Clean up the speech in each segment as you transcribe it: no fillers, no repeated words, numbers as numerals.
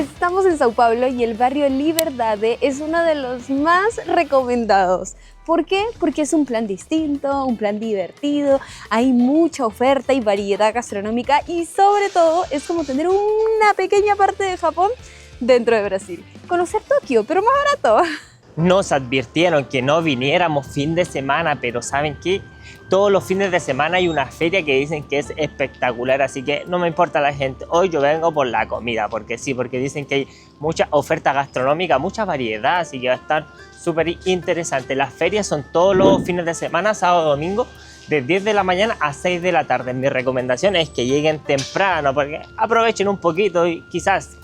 Estamos en Sao Paulo y el barrio Liberdade es uno de los más recomendados. ¿Por qué? Porque es un plan distinto, un plan divertido, hay mucha oferta y variedad gastronómica y sobre todo es como tener una pequeña parte de Japón dentro de Brasil. Conocer Tokio, pero más barato. Nos advirtieron que no viniéramos fin de semana, pero ¿saben qué? Todos los fines de semana hay una feria que dicen que es espectacular, así que no me importa la gente. Hoy yo vengo por la comida, porque sí, porque dicen que hay mucha oferta gastronómica, mucha variedad, así que va a estar súper interesante. Las ferias son todos los fines de semana, sábado, domingo, de 10 de la mañana a 6 de la tarde. Mi recomendación es que lleguen temprano, porque aprovechen un poquito y quizás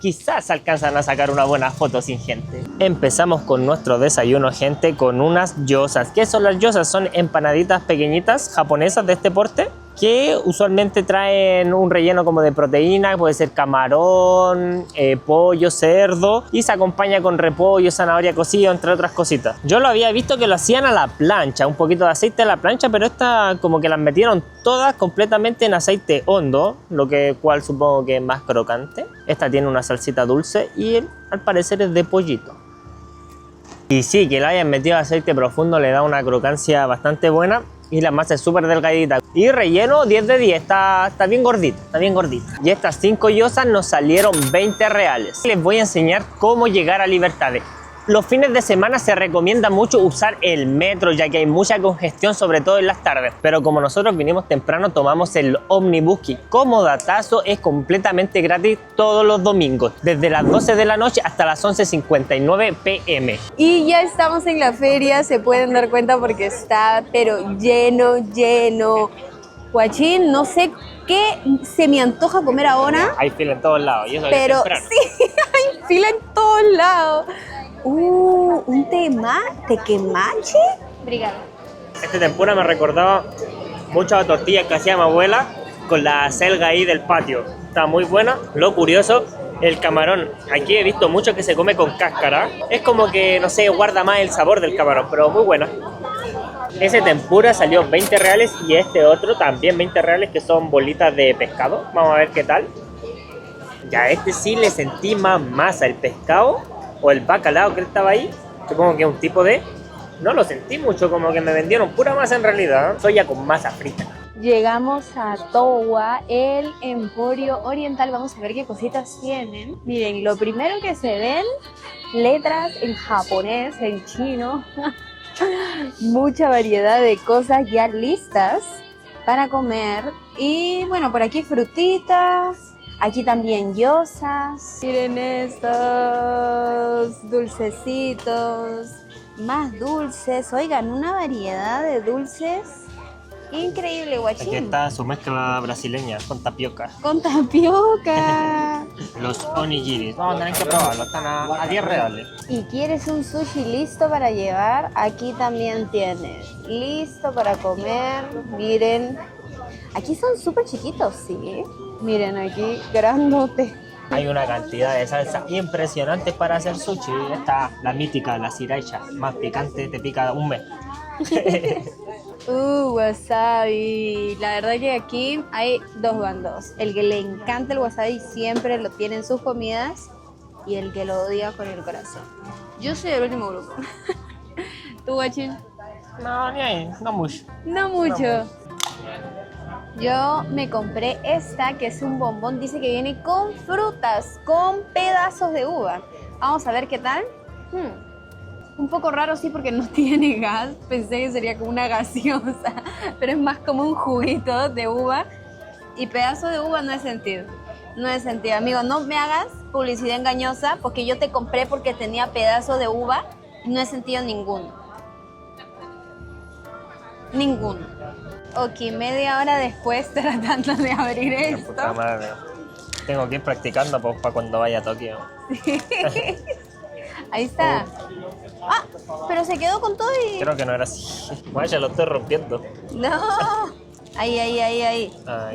alcanzan a sacar una buena foto sin gente. Empezamos con nuestro desayuno, gente, con unas gyozas. ¿Qué son las gyozas? Son empanaditas pequeñitas japonesas de este porte, que usualmente traen un relleno como de proteína, puede ser camarón, pollo, cerdo, y se acompaña con repollo, zanahoria cocida, entre otras cositas. Yo lo había visto que lo hacían a la plancha, un poquito de aceite a la plancha, pero esta como que las metieron todas completamente en aceite hondo, cual supongo que es más crocante. Esta tiene una salsita dulce y al parecer es de pollito. Y sí, que la hayan metido aceite profundo le da una crocancia bastante buena. Y la masa es súper delgadita. Y relleno 10 de 10, está bien gordita, está bien gordita. Y estas 5 gyozas nos salieron 20 reales. Les voy a enseñar cómo llegar a Libertad. Los fines de semana se recomienda mucho usar el metro, ya que hay mucha congestión, sobre todo en las tardes. Pero como nosotros vinimos temprano, tomamos el ómnibus, que como datazo es completamente gratis todos los domingos, desde las 12 de la noche hasta las 11:59 p.m. Y ya estamos en la feria, se pueden dar cuenta porque está pero lleno. Guachín, no sé qué se me antoja comer ahora. Hay fila en todos lados y eso pero es temprano. Sí, hay fila en todos lados. Un tequemache. Brigada. Este tempura me recordaba mucho a la tortilla que hacía mi abuela con la selga ahí del patio. Está muy buena. Lo curioso, el camarón. Aquí he visto mucho que se come con cáscara. Es como que, no sé, guarda más el sabor del camarón, pero muy buena. Ese tempura salió 20 reales y este otro también 20 reales, que son bolitas de pescado. Vamos a ver qué tal. Ya este sí le sentí más masa, el pescado o el bacalao que estaba ahí. Supongo que es un tipo de... No lo sentí mucho, como que me vendieron pura masa en realidad, ¿eh? Soya con masa frita. Llegamos a Towa, el Emporio Oriental. Vamos a ver qué cositas tienen. Miren, lo primero que se ven, letras en japonés, en chino. Mucha variedad de cosas ya listas para comer. Y bueno, por aquí frutitas. Aquí también gyozas. Miren estos dulcecitos. Más dulces. Oigan, una variedad de dulces increíble, guachín. Aquí está su mezcla brasileña con tapioca. Con tapioca. Los onigiris. Vamos a tener que probarlo. Están a 10 reales. ¿Y quieres un sushi listo para llevar? Aquí también tienes. Listo para comer. Miren. Aquí son súper chiquitos, ¿sí? Miren aquí, grandote. Hay una cantidad de salsa impresionante para hacer sushi. Esta, la mítica, la sriracha, más picante, te pica un mes. Wasabi. La verdad que aquí hay dos bandos. El que le encanta el wasabi siempre lo tiene en sus comidas y el que lo odia con el corazón. Yo soy del último grupo. ¿Tú, guachín? No, ni ahí, no mucho. No mucho. Yo me compré esta, que es un bombón. Dice que viene con frutas, con pedazos de uva. Vamos a ver qué tal. Un poco raro, sí, porque no tiene gas. Pensé que sería como una gaseosa, pero es más como un juguito de uva. Y pedazo de uva no he sentido. No he sentido. Amigo, no me hagas publicidad engañosa, porque yo te compré porque tenía pedazo de uva y no he sentido ninguno. Ninguno. Ok, media hora después tratando de abrir esto. Puta madre. Tengo que ir practicando para cuando vaya a Tokio. Sí. Ahí está. Ah, pero se quedó con todo y... Creo que no era así. Vaya, lo estoy rompiendo. No. Ahí. Ahí.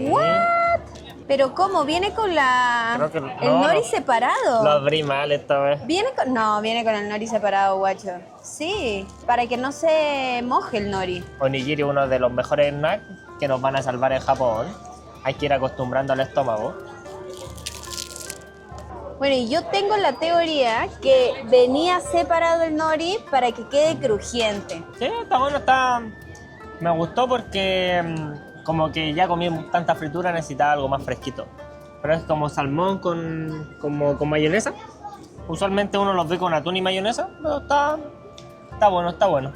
What? Pero ¿cómo? ¿Viene con la... Creo que el nori separado? Lo abrí mal esta vez. No, viene con el nori separado, guacho. Sí, para que no se moje el nori. Onigiri, uno de los mejores snacks que nos van a salvar en Japón. Hay que ir acostumbrando al estómago. Bueno, y yo tengo la teoría que venía separado el nori para que quede crujiente. Sí, está bueno, está... Me gustó porque como que ya comí tanta fritura, necesitaba algo más fresquito. Pero es como salmón con mayonesa. Usualmente uno los ve con atún y mayonesa, pero está bueno, está bueno.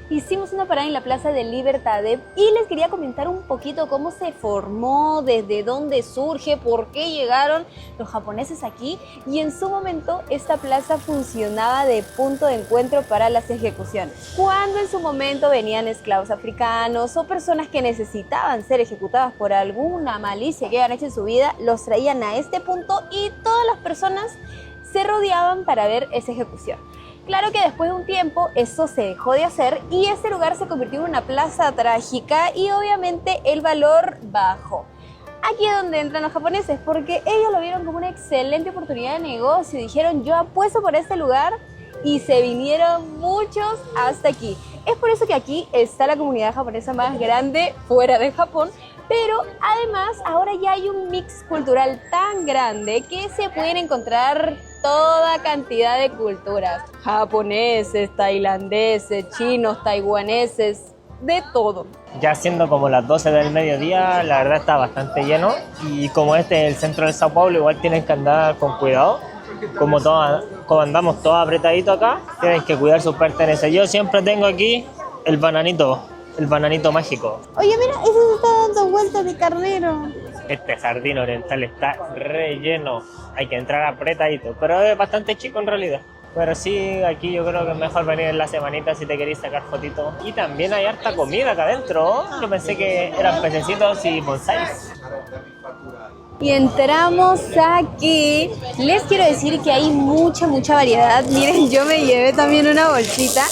Hicimos una parada en la Plaza de Libertador y les quería comentar un poquito cómo se formó, desde dónde surge, por qué llegaron los japoneses aquí. Y en su momento esta plaza funcionaba de punto de encuentro para las ejecuciones. Cuando en su momento venían esclavos africanos o personas que necesitaban ser ejecutadas por alguna malicia que hayan hecho en su vida, los traían a este punto y todas las personas se rodeaban para ver esa ejecución. Claro que después de un tiempo eso se dejó de hacer y ese lugar se convirtió en una plaza trágica y obviamente el valor bajó. Aquí es donde entran los japoneses porque ellos lo vieron como una excelente oportunidad de negocio. Dijeron, yo apuesto por este lugar y se vinieron muchos hasta aquí. Es por eso que aquí está la comunidad japonesa más grande fuera de Japón. Pero además ahora ya hay un mix cultural tan grande que se pueden encontrar toda cantidad de culturas. Japoneses, tailandeses, chinos, taiwaneses, de todo. Ya siendo como las 12 del mediodía, la verdad está bastante lleno. Y como este es el centro de Sao Paulo, igual tienen que andar con cuidado. Como andamos todos apretaditos acá, tienen que cuidar sus pertenencias. Yo siempre tengo aquí el bananito mágico. Oye, mira, eso se está dando vueltas de carnero. Este sardín oriental está relleno. Hay que entrar apretadito, pero es bastante chico en realidad. Pero sí, aquí yo creo que es mejor venir en la semanita si te queréis sacar fotitos. Y también hay harta comida acá adentro. Yo pensé que eran pececitos y bonsáis. Y entramos aquí. Les quiero decir que hay mucha variedad. Miren, yo me llevé también una bolsita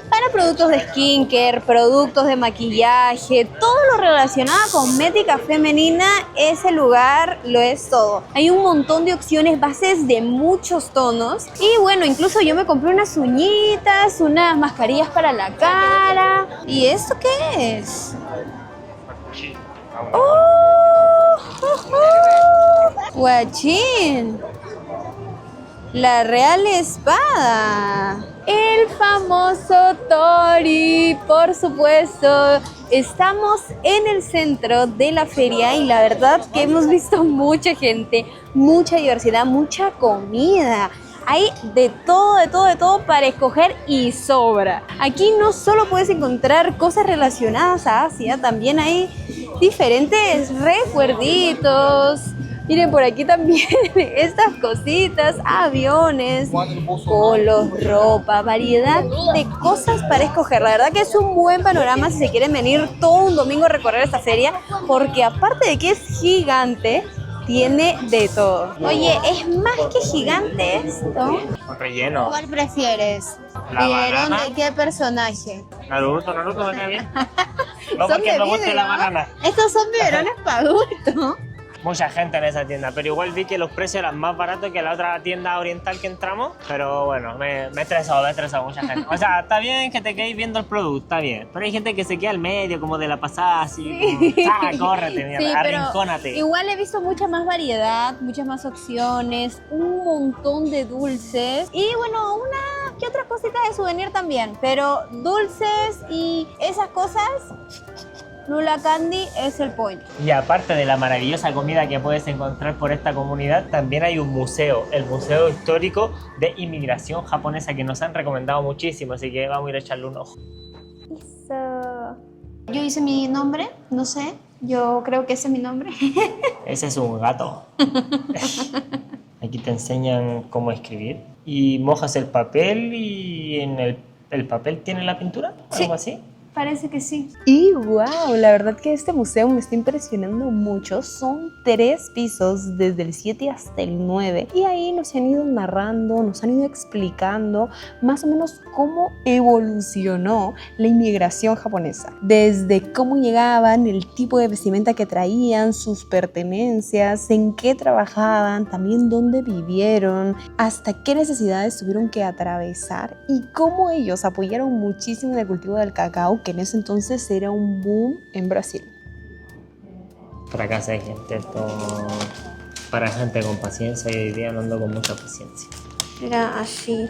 para productos de skincare, productos de maquillaje, todo lo relacionado a cosmética femenina, ese lugar lo es todo. Hay un montón de opciones, bases de muchos tonos. Y bueno, incluso yo me compré unas uñitas, unas mascarillas para la cara. ¿Y esto qué es? ¡Oh! ¡Guachín! La Real Espada. El famoso Tori, por supuesto. Estamos en el centro de la feria y la verdad que hemos visto mucha gente, mucha diversidad, mucha comida. Hay de todo para escoger y sobra. Aquí no solo puedes encontrar cosas relacionadas a Asia, también hay diferentes recuerditos. Miren, por aquí también estas cositas, aviones, polos, ropa, variedad de cosas para escoger. La verdad que es un buen panorama si se quieren venir todo un domingo a recorrer esta feria, porque aparte de que es gigante, tiene de todo. Oye, ¿es más que gigante esto? Relleno. ¿Cuál prefieres? La ¿Vieron banana. de qué personaje? Naruto me cae bien. No Son porque de me guste vidrio, la ¿no? banana. Estos son biberones para adultos. Mucha gente en esa tienda, pero igual vi que los precios eran más baratos que la otra tienda oriental que entramos. Pero bueno, me estresó mucha gente. O sea, está bien que te quedes viendo el producto, está bien. Pero hay gente que se queda al medio, como de la pasada, así, como, córrete, mierda, Sí, pero arrincónate. igual he visto mucha más variedad, muchas más opciones, un montón de dulces y bueno, una que otra cosita de souvenir también, pero dulces y esas cosas, Lula Candy es el point. Y aparte de la maravillosa comida que puedes encontrar por esta comunidad, también hay un museo, el Museo Histórico de Inmigración Japonesa, que nos han recomendado muchísimo, así que vamos a ir a echarle un ojo. Eso. Yo hice mi nombre, no sé, yo creo que ese es mi nombre. Ese es un gato. Aquí te enseñan cómo escribir y mojas el papel y en el papel tiene la pintura, Sí. algo así. Parece que sí. Y wow, la verdad que este museo me está impresionando mucho. Son 3 pisos, desde el 7 hasta el 9. Y ahí nos han ido narrando, nos han ido explicando más o menos cómo evolucionó la inmigración japonesa. Desde cómo llegaban, el tipo de vestimenta que traían, sus pertenencias, en qué trabajaban, también dónde vivieron, hasta qué necesidades tuvieron que atravesar y cómo ellos apoyaron muchísimo en el cultivo del cacao, que en ese entonces era un boom en Brasil. Por acá se hay gente, esto Para gente con paciencia y hoy día no ando con mucha paciencia. Era así.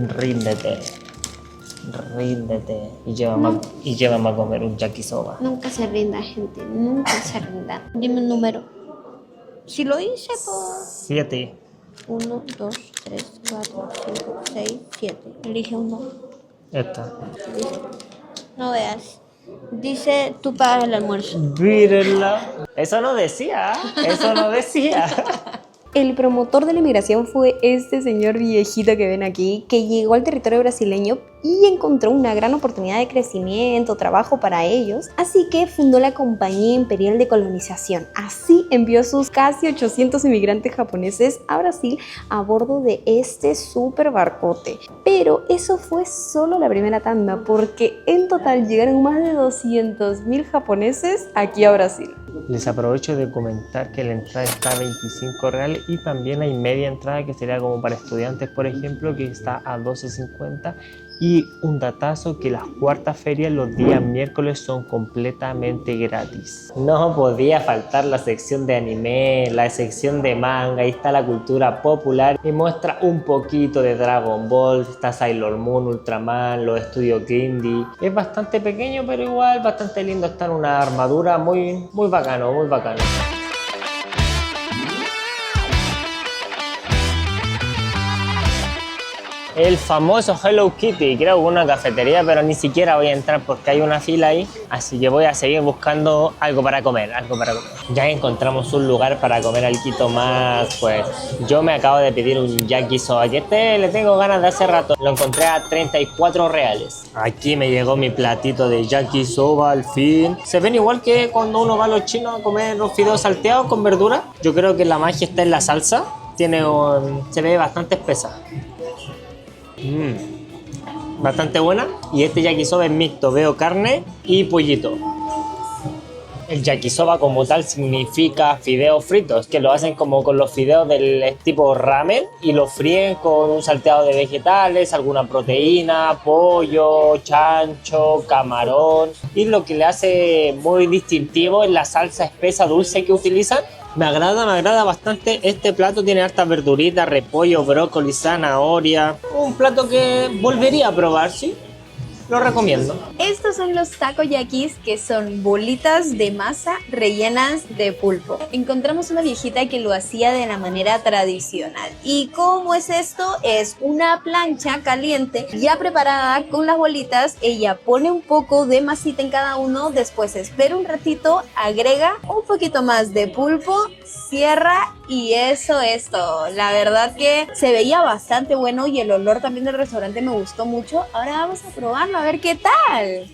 Ríndete. Ríndete. Y llévame a comer un yakisoba. Nunca se rinda, gente. Nunca se rinda. Dime un número. Si lo hice, pues... 7. 1, 2, 3, 4, 5, 6, 7. Elige uno. Esta. No veas. Dice, tú pagas el almuerzo. Mírenla. Eso no decía. Eso no decía. El promotor de la inmigración fue este señor viejito que ven aquí, que llegó al territorio brasileño y encontró una gran oportunidad de crecimiento, trabajo para ellos, así que fundó la Compañía Imperial de Colonización. Así envió a sus casi 800 inmigrantes japoneses a Brasil a bordo de este super barcote. Pero eso fue solo la primera tanda, porque en total llegaron más de 200.000 japoneses aquí a Brasil. Les aprovecho de comentar que la entrada está a 25 reales y también hay media entrada que sería como para estudiantes, por ejemplo, que está a 12.50. Y un datazo que las cuartas ferias los días miércoles son completamente gratis. No podía faltar la sección de anime, la sección de manga, ahí está la cultura popular y muestra un poquito de Dragon Ball, está Sailor Moon, Ultraman, los estudios Grindy. Es bastante pequeño pero igual bastante lindo, está en una armadura muy bacano, muy bacano. El famoso Hello Kitty, creo que una cafetería, pero ni siquiera voy a entrar porque hay una fila ahí, así que voy a seguir buscando algo para comer, Ya encontramos un lugar para comer algo más, pues yo me acabo de pedir un yakisoba, que le tengo ganas de hace rato, lo encontré a 34 reales. Aquí me llegó mi platito de yakisoba al fin. Se ven igual que cuando uno va a los chinos a comer los fideos salteados con verdura. Yo creo que la magia está en la salsa, se ve bastante espesa. Bastante buena. Y este yakisoba es mixto, veo carne y pollito. El yakisoba como tal significa fideos fritos, que lo hacen como con los fideos del tipo ramen y lo fríen con un salteado de vegetales, alguna proteína, pollo, chancho, camarón. Y lo que le hace muy distintivo es la salsa espesa dulce que utilizan. Me agrada bastante este plato, tiene hartas verduritas, repollo, brócoli, zanahoria. Un plato que volvería a probar, sí, lo recomiendo. Estos son los takoyakis, que son bolitas de masa rellenas de pulpo. Encontramos una viejita que lo hacía de la manera tradicional. ¿Y cómo es esto? Es una plancha caliente ya preparada con las bolitas. Ella pone un poco de masita en cada uno, después espera un ratito, agrega un poquito más de pulpo, cierra y eso es todo. La verdad que se veía bastante bueno y el olor también del restaurante me gustó mucho. Ahora vamos a probarlo a ver qué tal.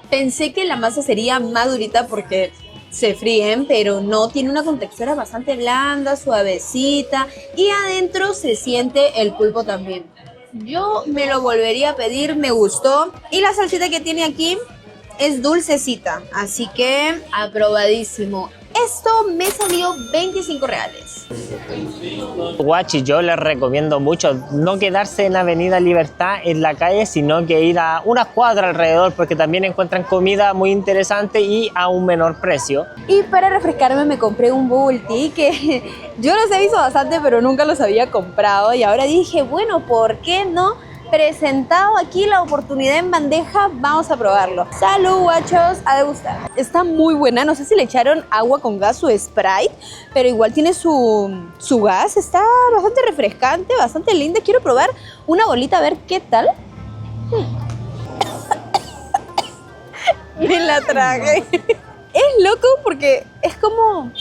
Pensé que la masa sería más durita porque se fríen, pero no, tiene una contextura bastante blanda, suavecita y adentro se siente el pulpo también. Yo me lo volvería a pedir, me gustó. Y la salsita que tiene aquí es dulcecita, así que aprobadísimo. Esto me salió 25 reales. Guachi, yo les recomiendo mucho no quedarse en Avenida Libertad en la calle, sino que ir a unas cuadras alrededor, porque también encuentran comida muy interesante y a un menor precio. Y para refrescarme me compré un bubble tea que yo los he visto bastante, pero nunca los había comprado. Y ahora dije, bueno, ¿por qué no? Presentado aquí la oportunidad en bandeja, vamos a probarlo. ¡Salud, guachos! A degustar. Está muy buena, no sé si le echaron agua con gas o Sprite, pero igual tiene su gas. Está bastante refrescante, bastante linda. Quiero probar una bolita a ver qué tal. Me la tragué. Es loco porque es como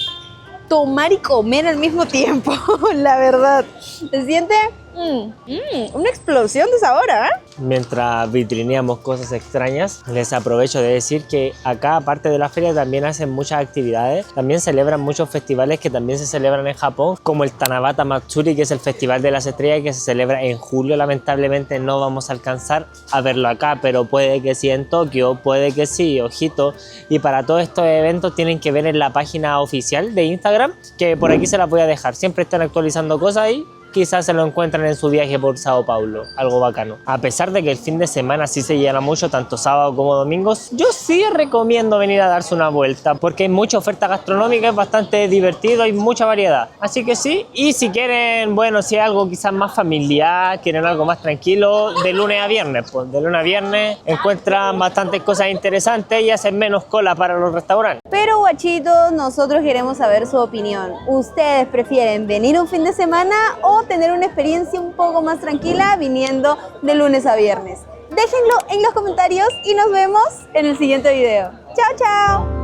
tomar y comer al mismo tiempo, la verdad. Se siente una explosión de sabor, ¿eh? Mientras vitrineamos cosas extrañas, les aprovecho de decir que acá, aparte de la feria, también hacen muchas actividades. También celebran muchos festivales que también se celebran en Japón, como el Tanabata Matsuri, que es el Festival de las Estrellas, que se celebra en julio. Lamentablemente no vamos a alcanzar a verlo acá, pero puede que sí en Tokio, puede que sí, ojito. Y para todos estos eventos tienen que ver en la página oficial de Instagram, que por aquí se las voy a dejar. Siempre están actualizando cosas ahí. quizás se lo encuentran en su viaje por Sao Paulo, algo bacano. A pesar de que el fin de semana sí se llena mucho, tanto sábado como domingos, yo sí recomiendo venir a darse una vuelta, porque hay mucha oferta gastronómica, es bastante divertido, hay mucha variedad. Así que sí, y si quieren, bueno, si es algo quizás más familiar, quieren algo más tranquilo, de lunes a viernes, pues de lunes a viernes encuentran bastantes cosas interesantes y hacen menos cola para los restaurantes. Pero guachitos, nosotros queremos saber su opinión. ¿Ustedes prefieren venir un fin de semana o tener una experiencia un poco más tranquila viniendo de lunes a viernes? Déjenlo en los comentarios y nos vemos en el siguiente video. ¡Chao, chao!